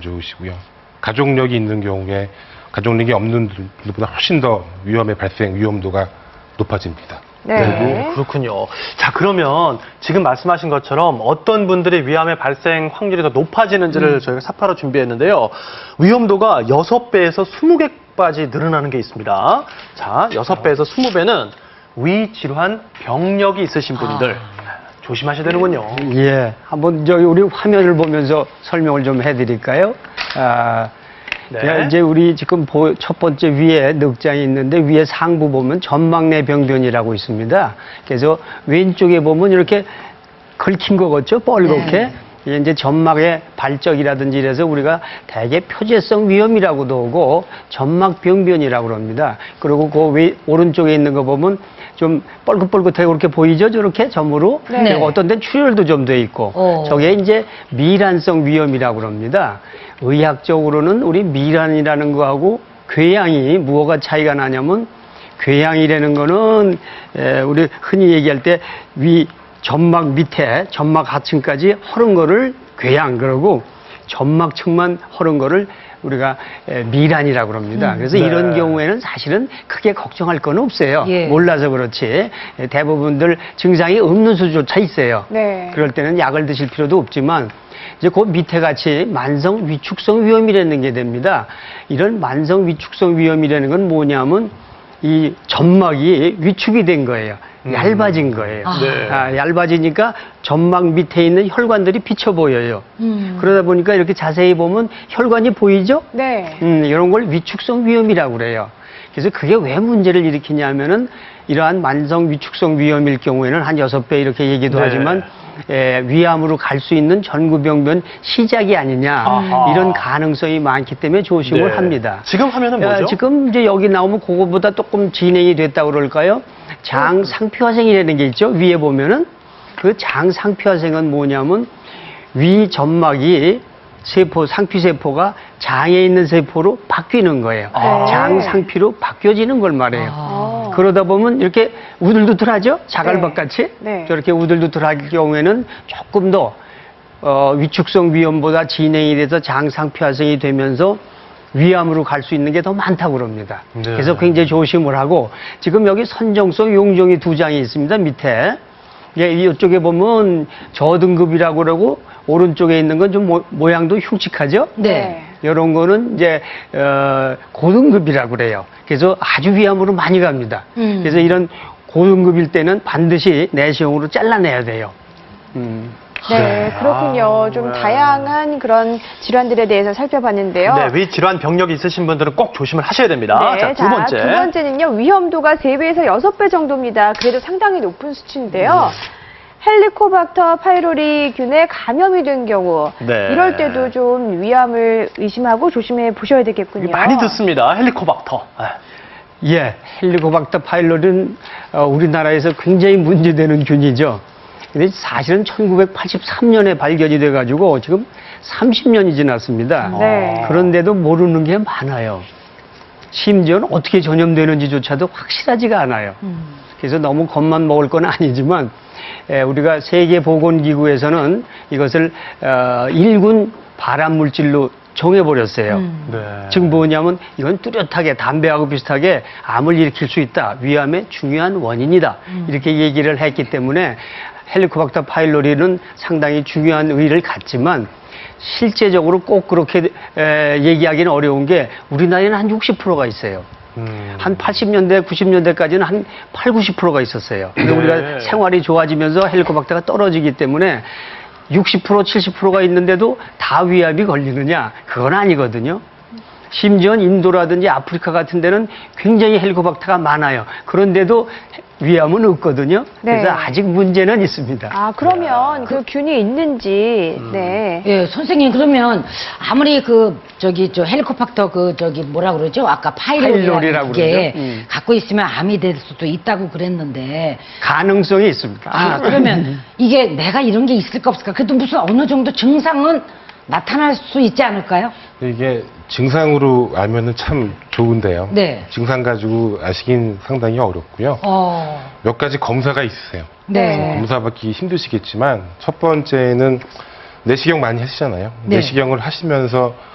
좋으시고요. 가족력이 있는 경우에 가족력이 없는 분들보다 훨씬 더 위험의 발생 위험도가 높아집니다. 네. 그렇군요. 자, 그러면 지금 말씀하신 것처럼 어떤 분들이 위암의 발생 확률이 더 높아지는지를 저희가 사파로 준비했는데요. 위험도가 6배에서 20배까지 늘어나는 게 있습니다. 자, 6배에서 20배는 위질환 병력이 있으신 분들 조심하셔야 되는군요. 예, 한번 우리 화면을 보면서 설명을 좀 해드릴까요? 네. 이제 우리 지금 첫 번째 위에 늑장이 있는데 위에 상부 보면 점막내 병변이라고 있습니다. 그래서 왼쪽에 보면 이렇게 긁힌 거 같죠? 뻘겋게. 이게 이제 점막의 발적이라든지 이래서 우리가 대개 표재성 위염이라고도 하고 점막병변이라고 그럽니다. 그리고 그 오른쪽에 있는 거 보면 좀 뻘긋뻘긋하게 그렇게 보이죠? 저렇게 점으로. 네. 어떤 데는 출혈도 좀 돼 있고. 저게 이제 미란성 위염이라고 그럽니다. 의학적으로는 우리 미란이라는 거하고 궤양이 무엇가 차이가 나냐면 궤양이라는 거는 우리 흔히 얘기할 때 점막 밑에 점막 하층까지 허른 거를 궤양 그러고 점막층만 허른 거를 우리가 미란이라고 그럽니다. 그래서 네. 이런 경우에는 사실은 크게 걱정할 건 없어요. 예. 몰라서 그렇지. 대부분들 증상이 없는 수조차 있어요. 네. 그럴 때는 약을 드실 필요도 없지만 이제 그 밑에 같이 만성 위축성 위염이라는 게 됩니다. 이런 만성 위축성 위염이라는 건 뭐냐면 이 점막이 위축이 된 거예요. 얇아진 거예요. 네. 얇아지니까 점막 밑에 있는 혈관들이 비쳐 보여요. 그러다 보니까 이렇게 자세히 보면 혈관이 보이죠? 네. 이런 걸 위축성 위염이라고 그래요. 그래서 그게 왜 문제를 일으키냐면은 이러한 만성 위축성 위염일 경우에는 한 6배 이렇게 얘기도 네. 하지만 위암으로 갈 수 있는 전구병변 시작이 아니냐 아하. 이런 가능성이 많기 때문에 조심을 네. 합니다. 지금 화면은 뭐죠? 지금 이제 여기 나오면 그거보다 조금 진행이 됐다고 그럴까요? 장상표화생이라는 게 있죠. 위에 보면은 그 장상표화생은 뭐냐면 위 점막이 세포, 상피세포가 장에 있는 세포로 바뀌는 거예요. 아. 장상피로 바뀌어지는 걸 말해요. 그러다 보면 이렇게 우들두들하죠? 자갈밭같이? 네. 저렇게 우들두들할 경우에는 조금 더 위축성 위염보다 진행이 돼서 장상표화생이 되면서 위암으로 갈 수 있는 게 더 많다고 그럽니다. 네. 그래서 굉장히 조심을 하고 지금 여기 선정성 용종이 2장이 있습니다. 밑에. 이쪽에 보면 저등급이라고 그러고 오른쪽에 있는 건 좀 모양도 흉측하죠? 네. 이런 거는 이제 고등급이라고 그래요. 그래서 아주 위암으로 많이 갑니다. 그래서 이런 고등급일 때는 반드시 내시경으로 잘라내야 돼요. 네, 그렇군요. 좀 네. 다양한 그런 질환들에 대해서 살펴봤는데요. 네, 위질환 병력이 있으신 분들은 꼭 조심을 하셔야 됩니다. 네, 자, 두 번째. 두 번째는요, 위험도가 3배에서 6배 정도입니다. 그래도 상당히 높은 수치인데요. 헬리코박터 파이로리균에 감염이 된 경우, 네. 이럴 때도 좀 위암을 의심하고 조심해 보셔야 되겠군요. 이게 많이 듣습니다. 헬리코박터. 예, 헬리코박터 파일로는 우리나라에서 굉장히 문제되는 균이죠. 근데 사실은 1983년에 발견이 돼가지고 지금 30년이 지났습니다. 네. 그런데도 모르는 게 많아요. 심지어는 어떻게 전염되는지조차도 확실하지가 않아요. 그래서 너무 겁만 먹을 건 아니지만 우리가 세계보건기구에서는 이것을 1군 발암물질로 정해버렸어요. 네. 즉 뭐냐면 이건 뚜렷하게 담배하고 비슷하게 암을 일으킬 수 있다. 위암의 중요한 원인이다. 이렇게 얘기를 했기 때문에 헬리코박터 파일로리는 상당히 중요한 의의를 갖지만 실제적으로 꼭 그렇게 얘기하기는 어려운 게 우리나라에는 한 60%가 있어요. 한 80년대, 90년대까지는 한 8, 90%가 있었어요. 근데 네. 우리가 생활이 좋아지면서 헬리코박터가 떨어지기 때문에 60%, 70%가 있는데도 다 위암이 걸리느냐? 그건 아니거든요. 심지어는 인도라든지 아프리카 같은 데는 굉장히 헬리코박터가 많아요. 그런데도 위암은 없거든요. 네. 그래서 아직 문제는 있습니다. 아, 그러면 그 균이 있는지, 네. 예, 선생님, 그러면 아무리 저 헬리코박터 뭐라 그러죠? 아까 파일로리라고 파일로리라는 게 그러죠. 갖고 있으면 암이 될 수도 있다고 그랬는데. 가능성이 있습니다. 그러면 이게 내가 이런 게 있을까 없을까? 그래도 무슨 어느 정도 증상은 나타날 수 있지 않을까요? 이게 증상으로 알면은 참 좋은데요. 네. 증상 가지고 아시긴 상당히 어렵고요. 몇 가지 검사가 있으세요. 네. 검사 받기 힘드시겠지만 첫 번째는 내시경 많이 하시잖아요. 네. 내시경을 하시면서